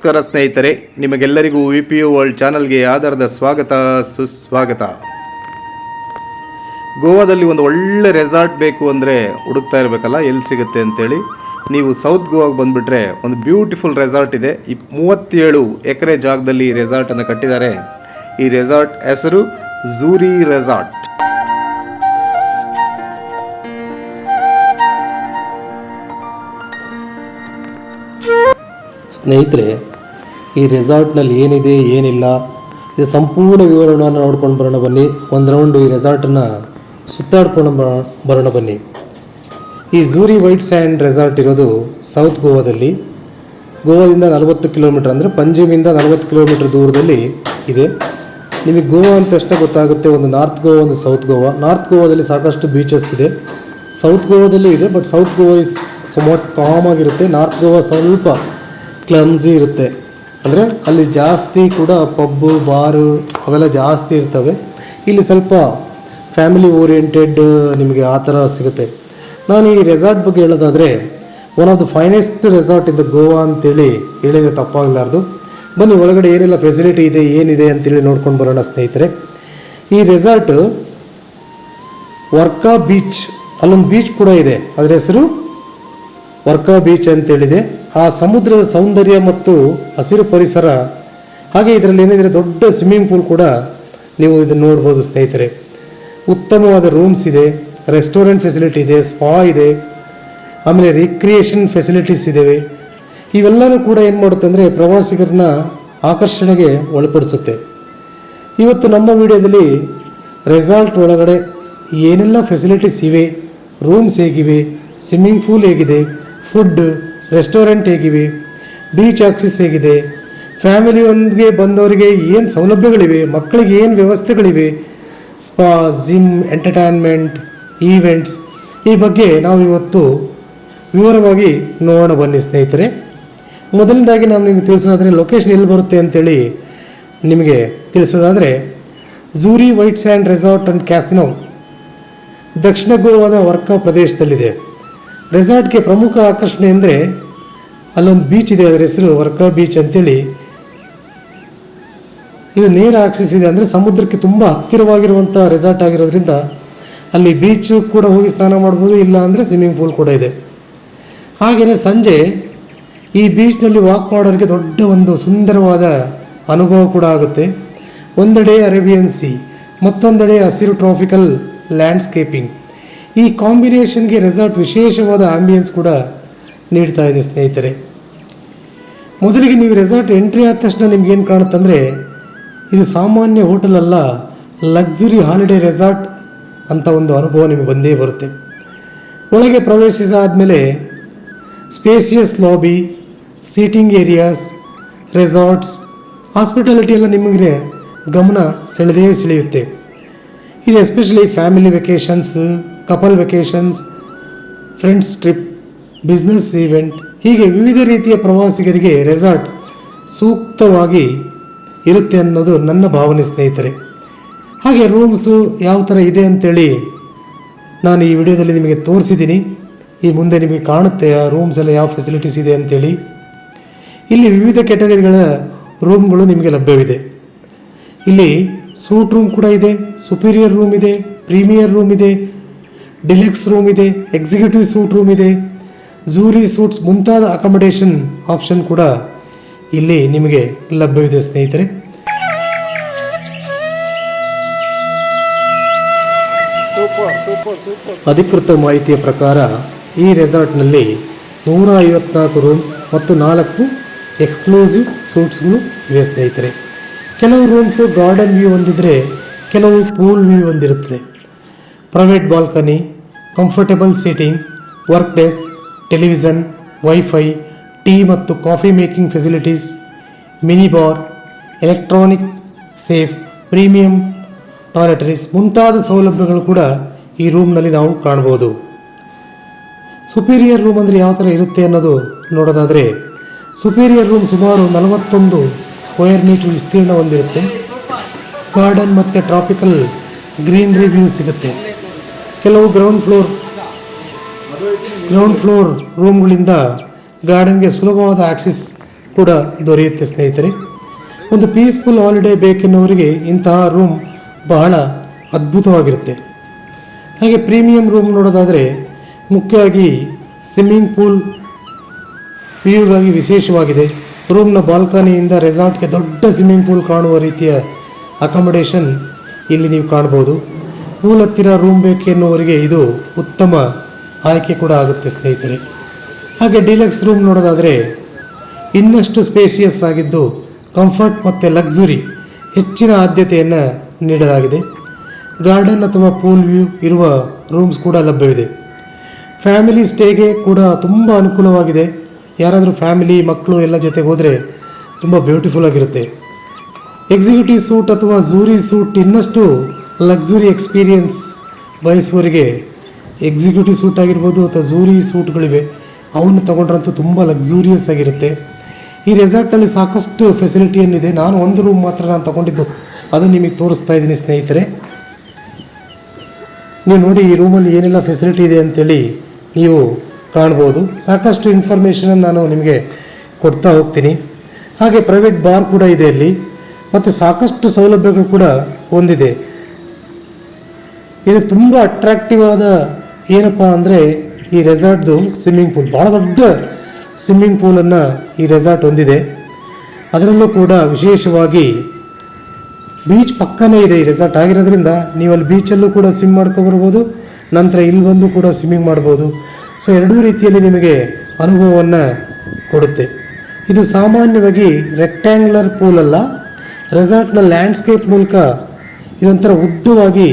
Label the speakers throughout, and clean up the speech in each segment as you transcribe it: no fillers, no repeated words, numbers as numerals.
Speaker 1: ನಮಸ್ಕಾರ ಸ್ನೇಹಿತರೆ, ನಿಮಗೆಲ್ಲರಿಗೂ VPU ವರ್ಲ್ಡ್ ಚಾನಲ್ಗೆ ಆಧಾರದ ಸ್ವಾಗತ ಸುಸ್ವಾಗತ. ಗೋವಾದಲ್ಲಿ ಒಂದು ಒಳ್ಳೆ ರೆಸಾರ್ಟ್ ಬೇಕು ಅಂದರೆ ಹುಡುಕ್ತಾ ಇರಬೇಕಲ್ಲ, ಎಲ್ಲಿ ಸಿಗುತ್ತೆ ಅಂತೇಳಿ. ನೀವು ಸೌತ್ ಗೋವಾಗೆ ಬಂದುಬಿಟ್ರೆ ಒಂದು ಬ್ಯೂಟಿಫುಲ್ ರೆಸಾರ್ಟ್ ಇದೆ. 37 ಎಕರೆ ಜಾಗದಲ್ಲಿ ಈ ರೆಸಾರ್ಟನ್ನು ಕಟ್ಟಿದ್ದಾರೆ. ಈ ರೆಸಾರ್ಟ್ ಹೆಸರು ಝೂರಿ ರೆಸಾರ್ಟ್.
Speaker 2: ಸ್ನೇಹಿತರೆ, ಈ ರೆಸಾರ್ಟ್ನಲ್ಲಿ ಏನಿದೆ ಏನಿಲ್ಲ ಇದು ಸಂಪೂರ್ಣ ವಿವರಣೆಯನ್ನು ನೋಡ್ಕೊಂಡು ಬರೋಣ ಬನ್ನಿ. ಒಂದು ರೌಂಡು ಈ ರೆಸಾರ್ಟನ್ನು ಸುತ್ತಾಡ್ಕೊಂಡು ಬರೋಣ ಬನ್ನಿ. ಈ ಝೂರಿ ವೈಟ್ ಸ್ಯಾಂಡ್ ರೆಸಾರ್ಟ್ ಇರೋದು ಸೌತ್ ಗೋವಾದಲ್ಲಿ. ಗೋವಾದಿಂದ 40 ಕಿಲೋಮೀಟರ್, ಅಂದರೆ ಪಂಜಿಮಿಂದ 40 ಕಿಲೋಮೀಟರ್ ದೂರದಲ್ಲಿ ಇದೆ. ನಿಮಗೆ ಗೋವಾ ಅಂತ ಅಷ್ಟೇ ಗೊತ್ತಾಗುತ್ತೆ, ಒಂದು ನಾರ್ತ್ ಗೋವಾ, ಒಂದು ಸೌತ್ ಗೋವಾ. ನಾರ್ತ್ ಗೋವಾದಲ್ಲಿ ಸಾಕಷ್ಟು ಬೀಚಸ್ ಇದೆ, ಸೌತ್ ಗೋವಾದಲ್ಲೂ ಇದೆ. But south Goa is somewhat com ಆಗಿರುತ್ತೆ. ನಾರ್ತ್ ಗೋವಾ ಸ್ವಲ್ಪ ಕ್ಲಮ್ಸಿ ಇರುತ್ತೆ, ಅಂದರೆ ಅಲ್ಲಿ ಜಾಸ್ತಿ ಕೂಡ ಪಬ್ಬು ಬಾರು ಅವೆಲ್ಲ ಜಾಸ್ತಿ ಇರ್ತವೆ. ಇಲ್ಲಿ ಸ್ವಲ್ಪ ಫ್ಯಾಮಿಲಿ ಓರಿಯೆಂಟೆಡ್ ನಿಮಗೆ ಆ ಥರ ಸಿಗುತ್ತೆ. ನಾನು ಈ ರೆಸಾರ್ಟ್ ಬಗ್ಗೆ ಹೇಳೋದಾದರೆ, one of the finest resort in the Goa ಅಂತೇಳಿ ಹೇಳಿದರೆ ತಪ್ಪಾಗಲಾರ್ದು. ಬನ್ನಿ, ಒಳಗಡೆ ಏನೆಲ್ಲ ಫೆಸಿಲಿಟಿ ಇದೆ ಏನಿದೆ ಅಂತೇಳಿ ನೋಡ್ಕೊಂಡು ಬರೋಣ ಸ್ನೇಹಿತರೆ. ಈ ರೆಸಾರ್ಟ್ ವರ್ಕಾ ಬೀಚ್, ಅಲ್ಲೊಂದು ಬೀಚ್ ಕೂಡ ಇದೆ, ಅದರ ಹೆಸರು ವರ್ಕಾ ಬೀಚ್ ಅಂತೇಳಿದೆ. ಆ ಸಮುದ್ರದ ಸೌಂದರ್ಯ ಮತ್ತು ಹಸಿರು ಪರಿಸರ, ಹಾಗೆ ಇದರಲ್ಲಿ ಏನಿದ್ರೆ ದೊಡ್ಡ ಸ್ವಿಮ್ಮಿಂಗ್ ಪೂಲ್ ಕೂಡ ನೀವು ಇದನ್ನು ನೋಡ್ಬೋದು ಸ್ನೇಹಿತರೆ. ಉತ್ತಮವಾದ ರೂಮ್ಸ್ ಇದೆ, ರೆಸ್ಟೋರೆಂಟ್ ಫೆಸಿಲಿಟಿ ಇದೆ, ಸ್ಪಾ ಇದೆ, ಆಮೇಲೆ ರಿಕ್ರಿಯೇಷನ್ ಫೆಸಿಲಿಟೀಸ್ ಇದ್ದಾವೆ. ಇವೆಲ್ಲವೂ ಕೂಡ ಏನು ಮಾಡುತ್ತೆ ಅಂದರೆ ಪ್ರವಾಸಿಗರನ್ನ ಆಕರ್ಷಣೆಗೆ ಒಳಪಡಿಸುತ್ತೆ. ಇವತ್ತು ನಮ್ಮ ವಿಡಿಯೋದಲ್ಲಿ ರೆಸಾರ್ಟ್ ಒಳಗಡೆ ಏನೆಲ್ಲ ಫೆಸಿಲಿಟೀಸ್ ಇವೆ, ರೂಮ್ಸ್ ಹೇಗಿವೆ, ಸ್ವಿಮ್ಮಿಂಗ್ ಪೂಲ್ ಹೇಗಿದೆ, ಫುಡ್ ರೆಸ್ಟೋರೆಂಟ್ ಹೇಗಿವೆ, ಬೀಚ್ ಆಕ್ಸಿಸ್ ಹೇಗಿದೆ, ಫ್ಯಾಮಿಲಿ ಒಂದಿಗೆ ಬಂದವರಿಗೆ ಏನು ಸೌಲಭ್ಯಗಳಿವೆ, ಮಕ್ಕಳಿಗೆ ಏನು ವ್ಯವಸ್ಥೆಗಳಿವೆ, ಸ್ಪಾ, ಜಿಮ್, ಎಂಟರ್ಟೈನ್ಮೆಂಟ್, ಈವೆಂಟ್ಸ್, ಈ ಬಗ್ಗೆ ನಾವು ಇವತ್ತು ವಿವರವಾಗಿ ನೋಡೋಣ ಬನ್ನಿ ಸ್ನೇಹಿತರೆ. ಮೊದಲನೇದಾಗಿ ನಾನು ನಿಮಗೆ ತಿಳಿಸೋದಾದರೆ ಲೊಕೇಶನ್ ಎಲ್ಲಿ ಬರುತ್ತೆ ಅಂತೇಳಿ ನಿಮಗೆ ತಿಳಿಸೋದಾದರೆ, Zuri white sand resort and casino ದಕ್ಷಿಣ ಗೋವಾದ ವರ್ಕಾ ಪ್ರದೇಶದಲ್ಲಿದೆ. ರೆಸಾರ್ಟ್ಗೆ ಪ್ರಮುಖ ಆಕರ್ಷಣೆ ಅಂದರೆ ಅಲ್ಲೊಂದು ಬೀಚ್ ಇದೆ, ಅದರ ಹೆಸರು ವರ್ಕಾ ಬೀಚ್ ಅಂತೇಳಿ. ಇದು ನೇರ ಆಕ್ಸಿಸ್ ಇದೆ, ಅಂದರೆ ಸಮುದ್ರಕ್ಕೆ ತುಂಬ ಹತ್ತಿರವಾಗಿರುವಂಥ ರೆಸಾರ್ಟ್ ಆಗಿರೋದ್ರಿಂದ ಅಲ್ಲಿ ಬೀಚು ಕೂಡ ಹೋಗಿ ಸ್ನಾನ ಮಾಡ್ಬೋದು, ಇಲ್ಲ ಅಂದರೆ ಸ್ವಿಮ್ಮಿಂಗ್ ಪೂಲ್ ಕೂಡ ಇದೆ. ಹಾಗೆಯೇ ಸಂಜೆ ಈ ಬೀಚ್ನಲ್ಲಿ ವಾಕ್ ಮಾಡೋರಿಗೆ ದೊಡ್ಡ ಒಂದು ಸುಂದರವಾದ ಅನುಭವ ಕೂಡ ಆಗುತ್ತೆ. ಒಂದೆಡೆ ಅರೇಬಿಯನ್ ಸಿ, ಮತ್ತೊಂದೆಡೆ ಹಸಿರು ಟ್ರಾಪಿಕಲ್ ಲ್ಯಾಂಡ್ಸ್ಕೇಪಿಂಗ್. ಈ ಕಾಂಬಿನೇಷನ್ಗೆ ರೆಸಾರ್ಟ್ ವಿಶೇಷವಾದ ಆಂಬಿಯನ್ಸ್ ಕೂಡ ನೀಡ್ತಾ ಇದೆ ಸ್ನೇಹಿತರೆ. ಮೊದಲಿಗೆ ನೀವು ರೆಸಾರ್ಟ್ ಎಂಟ್ರಿ ಆದ ತಕ್ಷಣ ನಿಮ್ಗೇನು ಕಾಣುತ್ತಂದರೆ, ಇದು ಸಾಮಾನ್ಯ ಹೋಟೆಲ್ ಅಲ್ಲ, ಲಕ್ಸುರಿ ಹಾಲಿಡೇ ರೆಸಾರ್ಟ್ ಅಂತ ಒಂದು ಅನುಭವ ನಿಮಗೆ ಬಂದೇ ಬರುತ್ತೆ. ಒಳಗೆ ಪ್ರವೇಶಿಸಾದಮೇಲೆ spacious lobby, seating areas, resorts, hospitality ಎಲ್ಲ ನಿಮಗೆ ಗಮನ ಸೆಳೆಯುತ್ತೆ. ಇದು especially family vacations, couple vacations, friends trip, business event, ಹೀಗೆ ವಿವಿಧ ರೀತಿಯ ಪ್ರವಾಸಿಗರಿಗೆ ರೆಸಾರ್ಟ್ ಸೂಕ್ತವಾಗಿ ಇರುತ್ತೆ ಅನ್ನೋದು ನನ್ನ ಭಾವನೆ ಸ್ನೇಹಿತರೆ. ಹಾಗೆ ರೂಮ್ಸು ಯಾವ ಥರ ಇದೆ ಅಂತೇಳಿ ನಾನು ಈ ವಿಡಿಯೋದಲ್ಲಿ ನಿಮಗೆ ತೋರಿಸಿದ್ದೀನಿ. ಈ ಮುಂದೆ ನಿಮಗೆ ಕಾಣುತ್ತೆ ಆ ರೂಮ್ಸ್ ಎಲ್ಲ ಯಾವ ಫೆಸಿಲಿಟೀಸ್ ಇದೆ ಅಂತೇಳಿ. ಇಲ್ಲಿ ವಿವಿಧ ಕ್ಯಾಟಗರಿಗಳ ರೂಮ್ಗಳು ನಿಮಗೆ ಲಭ್ಯವಿದೆ. ಇಲ್ಲಿ ಸೂಟ್ ರೂಮ್ ಕೂಡ ಇದೆ, ಸುಪೀರಿಯರ್ ರೂಮ್ ಇದೆ, ಪ್ರೀಮಿಯರ್ ರೂಮ್ ಇದೆ, ಡಿಲೆಕ್ಸ್ ರೂಮ್ ಇದೆ, ಎಕ್ಸಿಕ್ಯೂಟಿವ್ ಸೂಟ್ ರೂಮ್ ಇದೆ, ಝೂರಿ ಸೂಟ್ಸ್ ಮುಂತಾದ ಅಕಾಮಡೇಷನ್ ಆಪ್ಷನ್ ಕೂಡ ಇಲ್ಲಿ ನಿಮಗೆ ಲಭ್ಯವಿದೆ ಸ್ನೇಹಿತರೆ. ಅಧಿಕೃತ ಮಾಹಿತಿಯ ಪ್ರಕಾರ ಈ ರೆಸಾರ್ಟ್ನಲ್ಲಿ 154 ರೂಮ್ಸ್ ಮತ್ತು 4 ಎಕ್ಸ್ಕ್ಲೂಸಿವ್ ಸೂಟ್ಸ್ಗಳು ಇವೆ ಸ್ನೇಹಿತರೆ. ಕೆಲವು ರೂಮ್ಸು ಗಾರ್ಡನ್ ವ್ಯೂ ಹೊಂದಿದ್ರೆ, ಕೆಲವು ಪೂಲ್ ವ್ಯೂ ಹೊಂದಿರುತ್ತದೆ. Private balcony, comfortable seating, work desk, television, wifi, tea ಮತ್ತು coffee making facilities, mini bar, electronic safe, premium toiletries ಮುಂತಾದ ಸೌಲಭ್ಯಗಳು ಕೂಡ ಈ ರೂಮ್ನಲ್ಲಿ ನಾವು ಕಾಣ್ಬೋದು. ಸುಪೀರಿಯರ್ ರೂಮ್ ಅಂದರೆ ಯಾವ ಥರ ಇರುತ್ತೆ ಅನ್ನೋದು ನೋಡೋದಾದರೆ, ಸುಪೀರಿಯರ್ ರೂಮ್ ಸುಮಾರು 41 ಸ್ಕ್ವೇರ್ ಮೀಟರ್ ವಿಸ್ತೀರ್ಣ ಹೊಂದಿರುತ್ತೆ. ಗಾರ್ಡನ್ ಮತ್ತು ಟ್ರಾಪಿಕಲ್ ಗ್ರೀನರಿ ವ್ಯೂ ಸಿಗುತ್ತೆ. ಕೆಲವು ಗ್ರೌಂಡ್ ಫ್ಲೋರ್ ರೂಮ್ಗಳಿಂದ ಗಾರ್ಡನ್ಗೆ ಸುಲಭವಾದ ಆಕ್ಸಿಸ್ ಕೂಡ ದೊರೆಯುತ್ತೆ ಸ್ನೇಹಿತರೆ. ಒಂದು ಪೀಸ್ಫುಲ್ ಹಾಲಿಡೇ ಬೇಕೆನ್ನುವರಿಗೆ ಇಂತಹ ರೂಮ್ ಬಹಳ ಅದ್ಭುತವಾಗಿರುತ್ತೆ. ಹಾಗೆ ಪ್ರೀಮಿಯಂ ರೂಮ್ ನೋಡೋದಾದರೆ ಮುಖ್ಯವಾಗಿ ಸ್ವಿಮ್ಮಿಂಗ್ ಪೂಲ್ ವ್ಯೂಗಾಗಿ ವಿಶೇಷವಾಗಿದೆ. ರೂಮ್ನ ಬಾಲ್ಕನಿಯಿಂದ ರೆಸಾರ್ಟ್ಗೆ ದೊಡ್ಡ ಸ್ವಿಮ್ಮಿಂಗ್ ಪೂಲ್ ಕಾಣುವ ರೀತಿಯ ಅಕಾಮಡೇಷನ್ ಇಲ್ಲಿ ನೀವು ಕಾಣ್ಬೋದು. ಪೂಲ್ ಹತ್ತಿರ ರೂಮ್ ಬೇಕೆನ್ನುವರಿಗೆ ಇದು ಉತ್ತಮ ಆಯ್ಕೆ ಕೂಡ ಆಗುತ್ತೆ ಸ್ನೇಹಿತರೆ. ಹಾಗೆ ಡಿಲಕ್ಸ್ ರೂಮ್ ನೋಡೋದಾದರೆ ಇನ್ನಷ್ಟು ಸ್ಪೇಸಿಯಸ್ ಆಗಿದ್ದು ಕಂಫರ್ಟ್ ಮತ್ತು ಲಕ್ಸುರಿ ಹೆಚ್ಚಿನ ಆದ್ಯತೆಯನ್ನು ನೀಡಲಾಗಿದೆ. ಗಾರ್ಡನ್ ಅಥವಾ ಪೂಲ್ ವ್ಯೂ ಇರುವ ರೂಮ್ಸ್ ಕೂಡ ಲಭ್ಯವಿದೆ. ಫ್ಯಾಮಿಲಿ ಸ್ಟೇಗೆ ಕೂಡ ತುಂಬ ಅನುಕೂಲವಾಗಿದೆ. ಯಾರಾದರೂ ಫ್ಯಾಮಿಲಿ ಮಕ್ಕಳು ಎಲ್ಲ ಜೊತೆಗೆ ಹೋದರೆ ತುಂಬ ಬ್ಯೂಟಿಫುಲ್ ಆಗಿರುತ್ತೆ. ಎಕ್ಸಿಕ್ಯೂಟಿವ್ ಸೂಟ್ ಅಥವಾ ಝೂರಿ ಸೂಟ್ ಇನ್ನಷ್ಟು ಲಕ್ಸುರಿ ಎಕ್ಸ್ಪೀರಿಯನ್ಸ್ ಬಯಸುವವರಿಗೆ ಎಕ್ಸಿಕ್ಯೂಟಿವ್ ಸೂಟ್ ಆಗಿರ್ಬೋದು ಅಥವಾ ಝೂರಿ ಸೂಟ್ಗಳಿವೆ, ಅವನ್ನು ತಗೊಂಡ್ರಂತೂ ತುಂಬ ಲಕ್ಸುರಿಯಸ್ ಆಗಿರುತ್ತೆ. ಈ ರೆಸಾರ್ಟ್ನಲ್ಲಿ ಸಾಕಷ್ಟು ಫೆಸಿಲಿಟಿ ಏನಿದೆ. ನಾನು ಒಂದು ರೂಮ್ ಮಾತ್ರ ನಾನು ತಗೊಂಡಿದ್ದು, ಅದನ್ನು ನಿಮಗೆ ತೋರಿಸ್ತಾ ಇದ್ದೀನಿ ಸ್ನೇಹಿತರೆ. ನೀವು ನೋಡಿ ಈ ರೂಮಲ್ಲಿ ಏನೆಲ್ಲ ಫೆಸಿಲಿಟಿ ಇದೆ ಅಂತೇಳಿ ನೀವು ಕಾಣ್ಬೋದು. ಸಾಕಷ್ಟು ಇನ್ಫಾರ್ಮೇಷನನ್ನು ನಾನು ನಿಮಗೆ ಕೊಡ್ತಾ ಹೋಗ್ತೀನಿ. ಹಾಗೆ ಪ್ರೈವೇಟ್ ಬಾರ್ ಕೂಡ ಇದೆ ಇಲ್ಲಿ ಮತ್ತು ಸಾಕಷ್ಟು ಸೌಲಭ್ಯಗಳು ಕೂಡ ಹೊಂದಿದೆ. ಇದು ತುಂಬ ಅಟ್ರಾಕ್ಟಿವ್ ಆದ ಏನಪ್ಪ ಅಂದರೆ ಈ ರೆಸಾರ್ಟ್ದು ಸ್ವಿಮ್ಮಿಂಗ್ ಪೂಲ್, ಭಾಳ ದೊಡ್ಡ ಸ್ವಿಮ್ಮಿಂಗ್ ಪೂಲನ್ನು ಈ ರೆಸಾರ್ಟ್ ಹೊಂದಿದೆ. ಅದರಲ್ಲೂ ಕೂಡ ವಿಶೇಷವಾಗಿ ಬೀಚ್ ಪಕ್ಕನೇ ಇದೆ ಈ ರೆಸಾರ್ಟ್ ಆಗಿರೋದ್ರಿಂದ ನೀವು ಅಲ್ಲಿ ಬೀಚಲ್ಲೂ ಕೂಡ ಸ್ವಿಮ್ ಮಾಡ್ಕೊಬರ್ಬೋದು, ನಂತರ ಇಲ್ಲಿ ಬಂದು ಕೂಡ ಸ್ವಿಮ್ಮಿಂಗ್ ಮಾಡ್ಬೋದು. ಸೊ ಎರಡೂ ರೀತಿಯಲ್ಲಿ ನಿಮಗೆ ಅನುಭವವನ್ನು ಕೊಡುತ್ತೆ. ಇದು ಸಾಮಾನ್ಯವಾಗಿ ರೆಕ್ಟ್ಯಾಂಗ್ಯುಲರ್ ಪೂಲ್ ಅಲ್ಲ, ರೆಸಾರ್ಟ್ನ ಲ್ಯಾಂಡ್ಸ್ಕೇಪ್ ಮೂಲಕ ಇದೊಂಥರ ಉದ್ದವಾಗಿ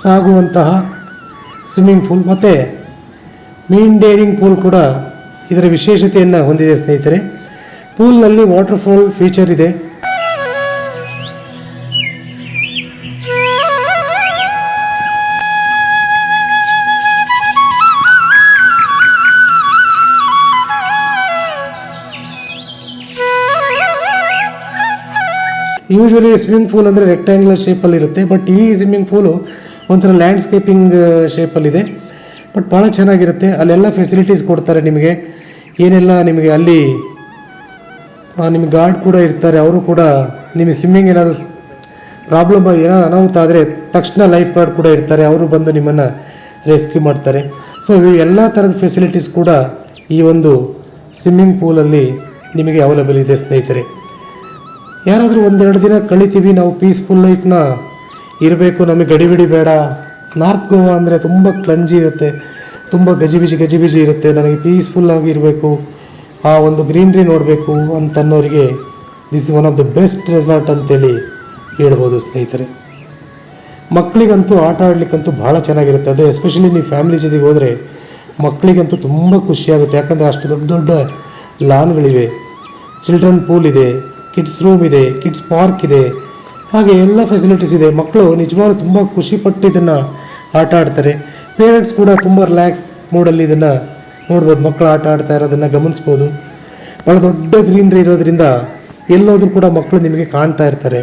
Speaker 2: ಸಾಗುವಂತಹ ಸ್ವಿಮ್ಮಿಂಗ್ ಪೂಲ್ ಮತ್ತು ಮೀನ್ ಡೇರಿಂಗ್ ಪೂಲ್ ಕೂಡ ಇದರ ವಿಶೇಷತೆಯನ್ನು ಹೊಂದಿದೆ ಸ್ನೇಹಿತರೆ. ಪೂಲ್ನಲ್ಲಿ ವಾಟರ್ಫಾಲ್ ಫೀಚರ್ ಇದೆ. ಯೂಶ್ವಲಿ ಸ್ವಿಮ್ಮಿಂಗ್ ಪೂಲ್ ಅಂದರೆ ರೆಕ್ಟ್ಯಾಂಗ್ಯುಲರ್ ಶೇಪಲ್ಲಿ ಇರುತ್ತೆ, ಬಟ್ ಈ ಸ್ವಿಮ್ಮಿಂಗ್ ಪೂಲು ಒಂಥರ ಲ್ಯಾಂಡ್ಸ್ಕೇಪಿಂಗ್ ಶೇಪಲ್ಲಿದೆ. ಬಟ್ ಭಾಳ ಚೆನ್ನಾಗಿರುತ್ತೆ. ಅಲ್ಲೆಲ್ಲ ಫೆಸಿಲಿಟೀಸ್ ಕೊಡ್ತಾರೆ ನಿಮಗೆ. ಏನೆಲ್ಲ ನಿಮಗೆ ಅಲ್ಲಿ ನಿಮಗೆ ಗಾರ್ಡ್ ಕೂಡ ಇರ್ತಾರೆ. ಅವರು ಕೂಡ ನಿಮಗೆ ಸ್ವಿಮ್ಮಿಂಗ್ ಏನಾದರೂ ಪ್ರಾಬ್ಲಮ್ ಏನಾದರೂ ಅನಾಹುತ ಆದರೆ ತಕ್ಷಣ ಲೈಫ್ ಗಾರ್ಡ್ ಕೂಡ ಇರ್ತಾರೆ. ಅವರು ಬಂದು ನಿಮ್ಮನ್ನು ರೆಸ್ಕ್ಯೂ ಮಾಡ್ತಾರೆ. ಸೊ ಎಲ್ಲ ಥರದ ಫೆಸಿಲಿಟೀಸ್ ಕೂಡ ಈ ಒಂದು ಸ್ವಿಮ್ಮಿಂಗ್ ಪೂಲಲ್ಲಿ ನಿಮಗೆ ಅವೈಲೇಬಲ್ ಇದೆ ಸ್ನೇಹಿತರೆ. ಯಾರಾದರೂ ಒಂದೆರಡು ದಿನ ಕಳಿತೀವಿ, ನಾವು ಪೀಸ್ಫುಲ್ ಲೈಫ್ನ ಇರಬೇಕು, ನಮಗೆ ಗಡಿಬಿಡಿ ಬೇಡ, ನಾರ್ತ್ ಗೋವಾ ಅಂದರೆ ತುಂಬ ಕ್ಲಂಜಿ ಇರುತ್ತೆ, ತುಂಬ ಗಜಿಬಿಜಿ ಇರುತ್ತೆ, ನನಗೆ ಪೀಸ್ಫುಲ್ಲಾಗಿ ಇರಬೇಕು, ಆ ಒಂದು ಗ್ರೀನ್ರಿ ನೋಡಬೇಕು ಅಂತನ್ನೋರಿಗೆ this is one of the best resort ಅಂತೇಳಿ ಹೇಳ್ಬೋದು ಸ್ನೇಹಿತರೆ. ಮಕ್ಕಳಿಗಂತೂ ಆಟ ಆಡಲಿಕ್ಕಂತೂ ಭಾಳ ಚೆನ್ನಾಗಿರುತ್ತೆ. ಅದು ಎಸ್ಪೆಷಲಿ ನೀವು ಫ್ಯಾಮಿಲಿ ಜೊತೆಗೆ ಹೋದರೆ ಮಕ್ಕಳಿಗಂತೂ ತುಂಬ ಖುಷಿಯಾಗುತ್ತೆ. ಯಾಕಂದರೆ ಅಷ್ಟು ದೊಡ್ಡ ದೊಡ್ಡ ಲಾನ್ಗಳಿವೆ, ಚಿಲ್ಡ್ರನ್ ಪೂಲ್ ಇದೆ, ಕಿಡ್ಸ್ ರೂಮ್ ಇದೆ, ಕಿಡ್ಸ್ ಪಾರ್ಕ್ ಇದೆ, ಹಾಗೆ ಎಲ್ಲ ಫೆಸಿಲಿಟೀಸ್ ಇದೆ. ಮಕ್ಕಳು ನಿಜವಾಗ್ಲೂ ತುಂಬ ಖುಷಿಪಟ್ಟು ಇದನ್ನು ಆಟ ಆಡ್ತಾರೆ. ಪೇರೆಂಟ್ಸ್ ಕೂಡ ತುಂಬ ರಿಲ್ಯಾಕ್ಸ್ ಮೂಡಲ್ಲಿ ಇದನ್ನು ನೋಡ್ಬೋದು. ಮಕ್ಕಳು ಆಟ ಆಡ್ತಾ ಇರೋದನ್ನು ಗಮನಿಸ್ಬೋದು. ಭಾಳ ದೊಡ್ಡ ಗ್ರೀನ್ರಿ ಇರೋದ್ರಿಂದ ಎಲ್ಲೋದ್ರೂ ಕೂಡ ಮಕ್ಕಳು ನಿಮಗೆ ಕಾಣ್ತಾ ಇರ್ತಾರೆ.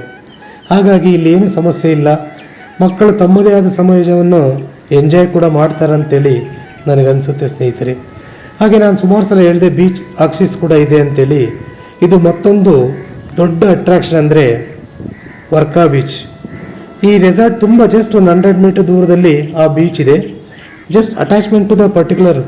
Speaker 2: ಹಾಗಾಗಿ ಇಲ್ಲಿ ಏನು ಸಮಸ್ಯೆ ಇಲ್ಲ. ಮಕ್ಕಳು ತಮ್ಮದೇ ಆದ ಸಮಾಜವನ್ನು ಎಂಜಾಯ್ ಕೂಡ ಮಾಡ್ತಾರೆ ಅಂತೇಳಿ ನನಗನ್ಸುತ್ತೆ ಸ್ನೇಹಿತರೆ. ಹಾಗೆ ನಾನು ಸುಮಾರು ಸಲ ಹೇಳಿದೆ ಬೀಚ್ ಆಕ್ಸಿಸ್ ಕೂಡ ಇದೆ ಅಂತೇಳಿ. ಇದು ಮತ್ತೊಂದು ದೊಡ್ಡ ಅಟ್ರಾಕ್ಷನ್ ಅಂದರೆ ವರ್ಕಾ ಬೀಚ್. ಈ ರೆಸಾರ್ಟ್ ತುಂಬ ಜಸ್ಟ್ ಒಂದು 100 ಮೀಟರ್ ದೂರದಲ್ಲಿ ಆ ಬೀಚ್ ಇದೆ. Just attachment to the particular.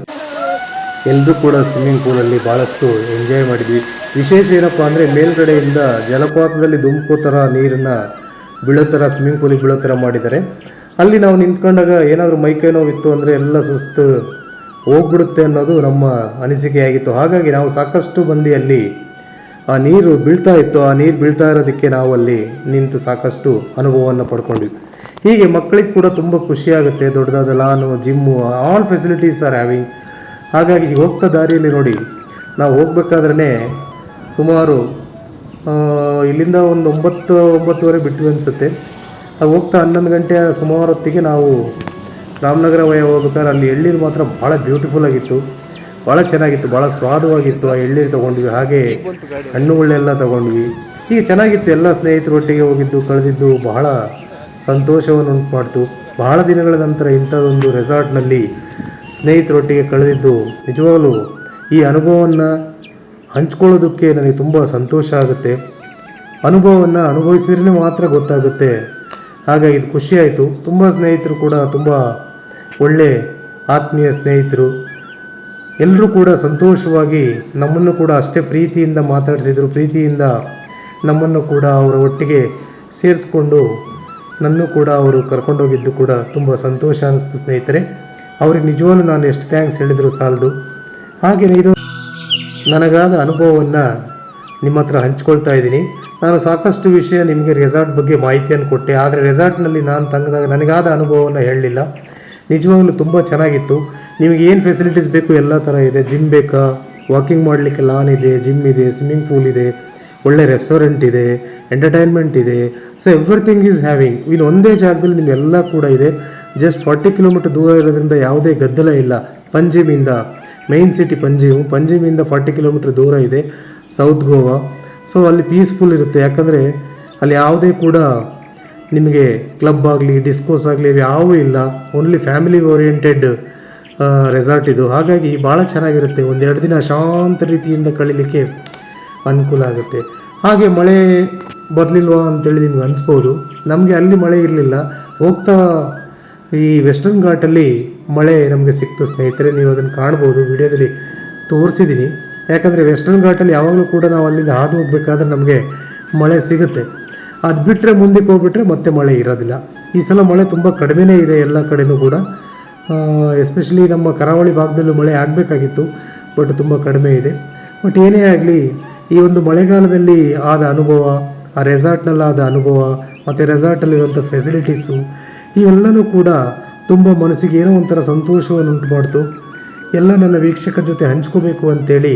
Speaker 2: ಎಲ್ಲರೂ ಕೂಡ ಸ್ವಿಮ್ಮಿಂಗ್ ಪೂಲಲ್ಲಿ ಭಾಳಷ್ಟು ಎಂಜಾಯ್ ಮಾಡಿದ್ವಿ. ವಿಶೇಷ ಏನಪ್ಪ ಅಂದರೆ ಮೇಲ್ಗಡೆಯಿಂದ ಜಲಪಾತದಲ್ಲಿ ಧುಮುಕೋ ಥರ ನೀರನ್ನು ಬೀಳೋ ಥರ ಸ್ವಿಮ್ಮಿಂಗ್ ಪೂಲಿಗೆ ಬೀಳೋ ಥರ ಮಾಡಿದ್ದಾರೆ. ಅಲ್ಲಿ ನಾವು ನಿಂತ್ಕೊಂಡಾಗ ಏನಾದರೂ ಮೈಕೈ ನೋವಿತ್ತು ಅಂದರೆ ಎಲ್ಲ ಸುಸ್ತು ಹೋಗ್ಬಿಡುತ್ತೆ ಅನ್ನೋದು ನಮ್ಮ ಅನಿಸಿಕೆಯಾಗಿತ್ತು. ಹಾಗಾಗಿ ನಾವು ಸಾಕಷ್ಟು ಮಂದಿ ಅಲ್ಲಿ ಆ ನೀರು ಬೀಳ್ತಾ ಇತ್ತು, ಆ ನೀರು ಬೀಳ್ತಾ ಇರೋದಕ್ಕೆ ನಾವು ಅಲ್ಲಿ ನಿಂತು ಸಾಕಷ್ಟು ಅನುಭವವನ್ನು ಪಡ್ಕೊಂಡ್ವಿ. ಹೀಗೆ ಮಕ್ಕಳಿಗೆ ಕೂಡ ತುಂಬ ಖುಷಿಯಾಗುತ್ತೆ. ದೊಡ್ಡದಾದ lawn, gym, all facilities are having. ಹಾಗಾಗಿ ಹೋಗ್ತಾ ದಾರಿಯಲ್ಲಿ ನೋಡಿ, ನಾವು ಹೋಗ್ಬೇಕಾದ್ರೆ ಸುಮಾರು ಇಲ್ಲಿಂದ ಒಂದು 9-9:30 ಬಿಟ್ವಿ ಅನಿಸುತ್ತೆ. ಅದು ಹೋಗ್ತಾ 11 ಗಂಟೆ ಸುಮಾರು ಹೊತ್ತಿಗೆ ನಾವು ರಾಮನಗರ ವಯ ಹೋಗ್ಬೇಕಾದ್ರೆ ಅಲ್ಲಿ ಎಳ್ನೀರು ಮಾತ್ರ ಭಾಳ ಬ್ಯೂಟಿಫುಲ್ ಆಗಿತ್ತು, ಭಾಳ ಚೆನ್ನಾಗಿತ್ತು, ಭಾಳ ಸ್ವಾದವಾಗಿತ್ತು. ಆ ಎಳ್ನೀರು ತೊಗೊಂಡ್ವಿ. ಹಾಗೆ ಹಣ್ಣುಗಳೆಲ್ಲ ತೊಗೊಂಡ್ವಿ. ಹೀಗೆ ಚೆನ್ನಾಗಿತ್ತು. ಎಲ್ಲ ಸ್ನೇಹಿತರೊಟ್ಟಿಗೆ ಹೋಗಿದ್ದು ಕಳೆದಿದ್ದು ಬಹಳ ಸಂತೋಷವನ್ನು ಉಂಟು ಮಾಡ್ತು. ಬಹಳ ದಿನಗಳ ನಂತರ ಇಂಥದ್ದೊಂದು ರೆಸಾರ್ಟ್ನಲ್ಲಿ ಸ್ನೇಹಿತರೊಟ್ಟಿಗೆ ಕಳೆದಿದ್ದು ನಿಜವಾಗಲೂ ಈ ಅನುಭವವನ್ನು ಹಂಚ್ಕೊಳ್ಳೋದಕ್ಕೆ ನನಗೆ ತುಂಬ ಸಂತೋಷ ಆಗುತ್ತೆ. ಅನುಭವವನ್ನು ಅನುಭವಿಸಿದ್ರೆ ಮಾತ್ರ ಗೊತ್ತಾಗುತ್ತೆ. ಹಾಗಾಗಿ ಇದು ಖುಷಿಯಾಯಿತು. ತುಂಬ ಸ್ನೇಹಿತರು ಕೂಡ ತುಂಬ ಒಳ್ಳೆ ಆತ್ಮೀಯ ಸ್ನೇಹಿತರು, ಎಲ್ಲರೂ ಕೂಡ ಸಂತೋಷವಾಗಿ ನಮ್ಮನ್ನು ಕೂಡ ಅಷ್ಟೇ ಪ್ರೀತಿಯಿಂದ ಮಾತಾಡಿಸಿದರು. ಪ್ರೀತಿಯಿಂದ ನಮ್ಮನ್ನು ಕೂಡ ಅವರ ಒಟ್ಟಿಗೆ ಸೇರಿಸ್ಕೊಂಡು ನನ್ನೂ ಕೂಡ ಅವರು ಕರ್ಕೊಂಡೋಗಿದ್ದು ಕೂಡ ತುಂಬ ಸಂತೋಷ ಅನ್ನಿಸ್ತು ಸ್ನೇಹಿತರೆ. ಅವ್ರಿಗೆ ನಿಜವಾಗ್ಲೂ ನಾನು ಎಷ್ಟು ಥ್ಯಾಂಕ್ಸ್ ಹೇಳಿದರೂ ಸಾಲದು. ಹಾಗೆಯೇ ಇದು ನನಗಾದ ಅನುಭವವನ್ನು ನಿಮ್ಮ ಹತ್ರ ಹಂಚ್ಕೊಳ್ತಾ ಇದ್ದೀನಿ. ನಾನು ಸಾಕಷ್ಟು ವಿಷಯ ನಿಮಗೆ ರೆಸಾರ್ಟ್ ಬಗ್ಗೆ ಮಾಹಿತಿಯನ್ನು ಕೊಟ್ಟೆ, ಆದರೆ ರೆಸಾರ್ಟ್ನಲ್ಲಿ ನಾನು ತಂಗದಾಗ ನನಗಾದ ಅನುಭವವನ್ನು ಹೇಳಲಿಲ್ಲ. ನಿಜವಾಗ್ಲೂ ತುಂಬ ಚೆನ್ನಾಗಿತ್ತು. ನಿಮಗೆ ಏನು ಫೆಸಿಲಿಟೀಸ್ ಬೇಕು ಎಲ್ಲ ಥರ ಇದೆ. ಜಿಮ್ ಬೇಕಾ, ವಾಕಿಂಗ್ ಮಾಡಲಿಕ್ಕೆ ಲಾನ್ ಇದೆ, ಜಿಮ್ ಇದೆ, ಸ್ವಿಮ್ಮಿಂಗ್ ಪೂಲ್ ಇದೆ, ಒಳ್ಳೆ ರೆಸ್ಟೋರೆಂಟ್ ಇದೆ, ಎಂಟರ್ಟೈನ್ಮೆಂಟ್ ಇದೆ. So everything is having. ಇನ್ನು ಒಂದೇ ಜಾಗದಲ್ಲಿ ನಿಮಗೆಲ್ಲ ಕೂಡ ಇದೆ. ಜಸ್ಟ್ 40 ಕಿಲೋಮೀಟರ್ ದೂರ ಇರೋದ್ರಿಂದ ಯಾವುದೇ ಗದ್ದಲ ಇಲ್ಲ. ಪಂಜಿಮಿಂದ ಮೈನ್ ಸಿಟಿ ಪಂಜಿಮಿಂದ 40 ಕಿಲೋಮೀಟರ್ ದೂರ ಇದೆ ಸೌತ್ ಗೋವಾ. ಸೊ ಅಲ್ಲಿ ಪೀಸ್ಫುಲ್ ಇರುತ್ತೆ. ಯಾಕಂದರೆ ಅಲ್ಲಿ ಯಾವುದೇ ಕೂಡ ನಿಮಗೆ ಕ್ಲಬ್ ಆಗಲಿ ಡಿಸ್ಕೋಸ್ ಆಗಲಿ ಯಾವೂ ಇಲ್ಲ. ಓನ್ಲಿ ಫ್ಯಾಮಿಲಿ ಓರಿಯೆಂಟೆಡ್ ರೆಸಾರ್ಟ್ ಇದು. ಹಾಗಾಗಿ ಭಾಳ ಚೆನ್ನಾಗಿರುತ್ತೆ. 1-2 ದಿನ ಶಾಂತ ರೀತಿಯಿಂದ ಕಳೀಲಿಕ್ಕೆ ಅನುಕೂಲ ಆಗುತ್ತೆ. ಹಾಗೆ ಮಳೆ ಬರಲಿಲ್ವಾ ಅಂತೇಳಿ ನಿಮ್ಗೆ ಅನಿಸ್ಬೋದು. ನಮಗೆ ಅಲ್ಲಿ ಮಳೆ ಇರಲಿಲ್ಲ. ಹೋಗ್ತಾ ಈ ವೆಸ್ಟರ್ನ್ ಘಾಟಲ್ಲಿ ಮಳೆ ನಮಗೆ ಸಿಕ್ತು ಸ್ನೇಹಿತರೆ. ನೀವು ಅದನ್ನು ಕಾಣ್ಬೋದು, ವಿಡಿಯೋದಲ್ಲಿ ತೋರಿಸಿದ್ದೀನಿ. ಯಾಕಂದರೆ ವೆಸ್ಟರ್ನ್ ಘಾಟಲ್ಲಿ ಯಾವಾಗಲೂ ಕೂಡ ನಾವು ಅಲ್ಲಿಂದ ಹಾದು ಹೋಗ್ಬೇಕಾದ್ರೆ ನಮಗೆ ಮಳೆ ಸಿಗುತ್ತೆ. ಅದು ಬಿಟ್ಟರೆ ಮುಂದಕ್ಕೆ ಹೋಗ್ಬಿಟ್ರೆ ಮತ್ತೆ ಮಳೆ ಇರೋದಿಲ್ಲ. ಈ ಸಲ ಮಳೆ ತುಂಬ ಕಡಿಮೆನೇ ಇದೆ ಎಲ್ಲ ಕಡೆಯೂ ಕೂಡ. ಎಸ್ಪೆಷಲಿ ನಮ್ಮ ಕರಾವಳಿ ಭಾಗದಲ್ಲೂ ಮಳೆ ಆಗಬೇಕಾಗಿತ್ತು, ಬಟ್ ತುಂಬ ಕಡಿಮೆ ಇದೆ. ಬಟ್ ಏನೇ ಆಗಲಿ, ಈ ಒಂದು ಮಳೆಗಾಲದಲ್ಲಿ ಆದ ಅನುಭವ, ಆ ರೆಸಾರ್ಟ್ನಲ್ಲಾದ ಅನುಭವ ಮತ್ತು ರೆಸಾರ್ಟಲ್ಲಿರುವಂಥ ಫೆಸಿಲಿಟೀಸು ಇವೆಲ್ಲವೂ ಕೂಡ ತುಂಬ ಮನಸ್ಸಿಗೆ ಏನೋ ಒಂಥರ ಸಂತೋಷವನ್ನು ಉಂಟು ಮಾಡ್ತು. ಎಲ್ಲ ನನ್ನ ವೀಕ್ಷಕರ ಜೊತೆ ಹಂಚ್ಕೋಬೇಕು ಅಂತೇಳಿ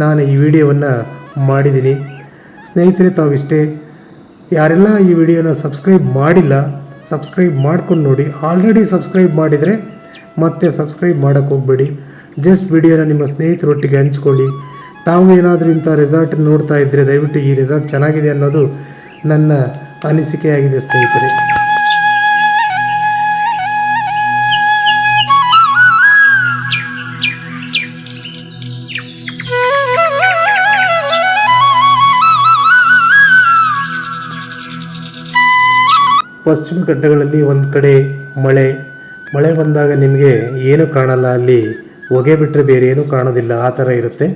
Speaker 2: ನಾನು ಈ ವಿಡಿಯೋವನ್ನು ಮಾಡಿದ್ದೀನಿ ಸ್ನೇಹಿತರೆ. ತಾವಿಷ್ಟೇ ಯಾರೆಲ್ಲ ಈ ವಿಡಿಯೋನ ಸಬ್ಸ್ಕ್ರೈಬ್ ಮಾಡಿಲ್ಲ, ಸಬ್ಸ್ಕ್ರೈಬ್ ಮಾಡ್ಕೊಂಡು ನೋಡಿ. ಆಲ್ರೆಡಿ ಸಬ್ಸ್ಕ್ರೈಬ್ ಮಾಡಿದರೆ ಮತ್ತೆ ಸಬ್ಸ್ಕ್ರೈಬ್ ಮಾಡೋಕ್ಕೆ ಹೋಗಬೇಡಿ. ಜಸ್ಟ್ ವಿಡಿಯೋನ ನಿಮ್ಮ ಸ್ನೇಹಿತರೊಟ್ಟಿಗೆ ಹಂಚ್ಕೊಳ್ಳಿ. ತಾವು ಏನಾದರೂ ಇಂಥ ರೆಸಾರ್ಟ್ ನೋಡ್ತಾ ಇದ್ದರೆ ದಯವಿಟ್ಟು ಈ ರೆಸಾರ್ಟ್ ಚೆನ್ನಾಗಿದೆ ಅನ್ನೋದು ನನ್ನ ಅನಿಸಿಕೆಯಾಗಿದೆ ಸ್ನೇಹಿತರೆ. ಪಶ್ಚಿಮ ಘಟ್ಟಗಳಲ್ಲಿ ಒಂದು ಕಡೆ ಮಳೆ ಬಂದಾಗ ನಿಮಗೆ ಏನೂ ಕಾಣಲ್ಲ. ಅಲ್ಲಿ ಹೊಗೆ ಬಿಟ್ಟರೆ ಬೇರೆ ಏನೂ ಕಾಣೋದಿಲ್ಲ, ಆ ಥರ ಇರುತ್ತೆ.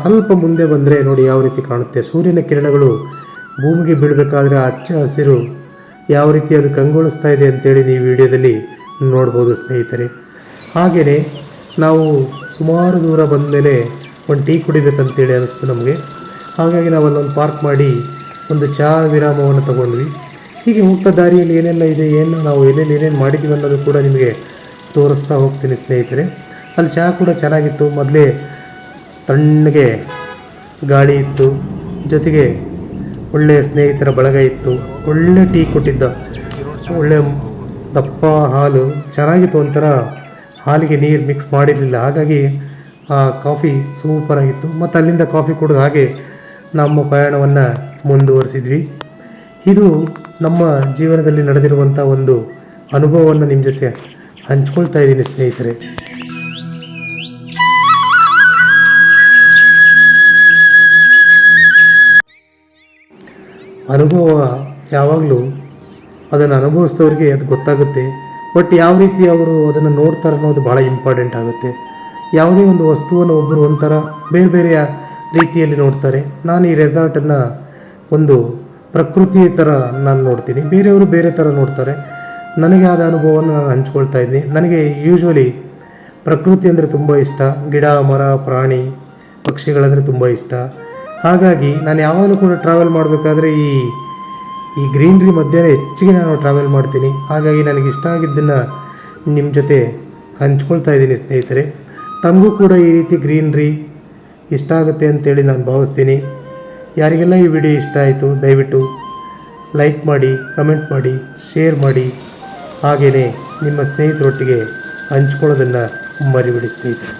Speaker 2: ಸ್ವಲ್ಪ ಮುಂದೆ ಬಂದರೆ ನೋಡಿ ಯಾವ ರೀತಿ ಕಾಣುತ್ತೆ. ಸೂರ್ಯನ ಕಿರಣಗಳು ಭೂಮಿಗೆ ಬೀಳಬೇಕಾದ್ರೆ ಹಚ್ಚ ಹಸಿರು ಯಾವ ರೀತಿ ಅದು ಕಂಗೊಳಿಸ್ತಾ ಇದೆ ಅಂತೇಳಿ ನೀವು ವಿಡಿಯೋದಲ್ಲಿ ನೋಡ್ಬೋದು ಸ್ನೇಹಿತರೆ. ಹಾಗೆಯೇ ನಾವು ಸುಮಾರು ದೂರ ಬಂದ ಮೇಲೆ ಒಂದು ಟೀ ಕುಡಿಬೇಕಂತೇಳಿ ಅನಿಸ್ತು ನಮಗೆ. ಹಾಗಾಗಿ ನಾವು ಅಲ್ಲೊಂದು ಪಾರ್ಕ್ ಮಾಡಿ ಒಂದು ಚಹಾ ವಿರಾಮವನ್ನು ತಗೊಂಡ್ವಿ. ಹೀಗೆ ಹೋಗ್ತಾ ದಾರಿಯಲ್ಲಿ ಏನೆಲ್ಲ ಇದೆ, ನಾವು ಏನೇನು ಮಾಡಿದ್ದೀವಿ ಅನ್ನೋದು ಕೂಡ ನಿಮಗೆ ತೋರಿಸ್ತಾ ಹೋಗ್ತೀನಿ ಸ್ನೇಹಿತರೆ. ಅಲ್ಲಿ ಚಹಾ ಕೂಡ ಚೆನ್ನಾಗಿತ್ತು. ಮೊದಲೇ ತಣ್ಣಗೆ ಗಾಳಿ ಇತ್ತು, ಜೊತೆಗೆ ಒಳ್ಳೆಯ ಸ್ನೇಹಿತರ ಬಳಗ ಇತ್ತು. ಒಳ್ಳೆ ಟೀ ಕೊಟ್ಟಿದ್ದ, ಒಳ್ಳೆ ದಪ್ಪ ಹಾಲು ಚೆನ್ನಾಗಿತ್ತು. ಒಂಥರ ಹಾಲಿಗೆ ನೀರು ಮಿಕ್ಸ್ ಮಾಡಿರಲಿಲ್ಲ, ಹಾಗಾಗಿ ಆ ಕಾಫಿ ಸೂಪರಾಗಿತ್ತು. ಮತ್ತು ಅಲ್ಲಿಂದ ಕಾಫಿ ಕುಡಿದು ಹಾಗೆ ನಮ್ಮ ಪಯಣವನ್ನು ಮುಂದುವರಿಸಿದ್ವಿ. ಇದು ನಮ್ಮ ಜೀವನದಲ್ಲಿ ನಡೆದಿರುವಂಥ ಒಂದು ಅನುಭವವನ್ನು ನಿಮ್ಮ ಜೊತೆ ಹಂಚ್ಕೊಳ್ತಾ ಇದ್ದೀನಿ ಸ್ನೇಹಿತರೆ. ಅನುಭವ ಯಾವಾಗಲೂ ಅದನ್ನು ಅನುಭವಿಸಿದವ್ರಿಗೆ ಅದು ಗೊತ್ತಾಗುತ್ತೆ. ಬಟ್ ಯಾವ ರೀತಿ ಅವರು ಅದನ್ನು ನೋಡ್ತಾರೆ ಅನ್ನೋದು ಭಾಳ ಇಂಪಾರ್ಟೆಂಟ್ ಆಗುತ್ತೆ. ಯಾವುದೇ ಒಂದು ವಸ್ತುವನ್ನು ಒಬ್ಬರು ಒಂಥರ ಬೇರೆ ಬೇರೆ ರೀತಿಯಲ್ಲಿ ನೋಡ್ತಾರೆ. ನಾನು ಈ ರೆಸಾರ್ಟನ್ನು ಒಂದು ಪ್ರಕೃತಿ ಥರ ನಾನು ನೋಡ್ತೀನಿ, ಬೇರೆಯವರು ಬೇರೆ ಥರ ನೋಡ್ತಾರೆ. ನನಗೆ ಆದ ಅನುಭವವನ್ನು ನಾನು ಹಂಚ್ಕೊಳ್ತಾ ಇದ್ದೀನಿ. ನನಗೆ ಯೂಶ್ವಲಿ ಪ್ರಕೃತಿ ಅಂದರೆ ತುಂಬ ಇಷ್ಟ. ಗಿಡ ಮರ ಪ್ರಾಣಿ ಪಕ್ಷಿಗಳಂದರೆ ತುಂಬ ಇಷ್ಟ. ಹಾಗಾಗಿ ನಾನು ಯಾವಾಗಲೂ ಕೂಡ ಟ್ರಾವೆಲ್ ಮಾಡಬೇಕಾದ್ರೆ ಈ ಗ್ರೀನ್ರಿ ಮಧ್ಯೆ ಹೆಚ್ಚಿಗೆ ನಾನು ಟ್ರಾವೆಲ್ ಮಾಡ್ತೀನಿ. ಹಾಗಾಗಿ ನನಗೆ ಇಷ್ಟ ಆಗಿದ್ದನ್ನು ನಿಮ್ಮ ಜೊತೆ ಹಂಚ್ಕೊಳ್ತಾ ಇದ್ದೀನಿ ಸ್ನೇಹಿತರೆ. ತಮಗೂ ಕೂಡ ಈ ರೀತಿ ಗ್ರೀನ್ರಿ ಇಷ್ಟ ಆಗುತ್ತೆ ಅಂತೇಳಿ ನಾನು ಭಾವಿಸ್ತೀನಿ. ಯಾರಿಗೆಲ್ಲ ಈ ವಿಡಿಯೋ ಇಷ್ಟ ಆಯಿತು ದಯವಿಟ್ಟು ಲೈಕ್ ಮಾಡಿ, ಕಮೆಂಟ್ ಮಾಡಿ, ಶೇರ್ ಮಾಡಿ. ಹಾಗೆಯೇ ನಿಮ್ಮ ಸ್ನೇಹಿತರೊಟ್ಟಿಗೆ ಹಂಚ್ಕೊಳ್ಳೋದನ್ನು ಮರಿಬೇಡಿ ಸ್ನೇಹಿತರೆ.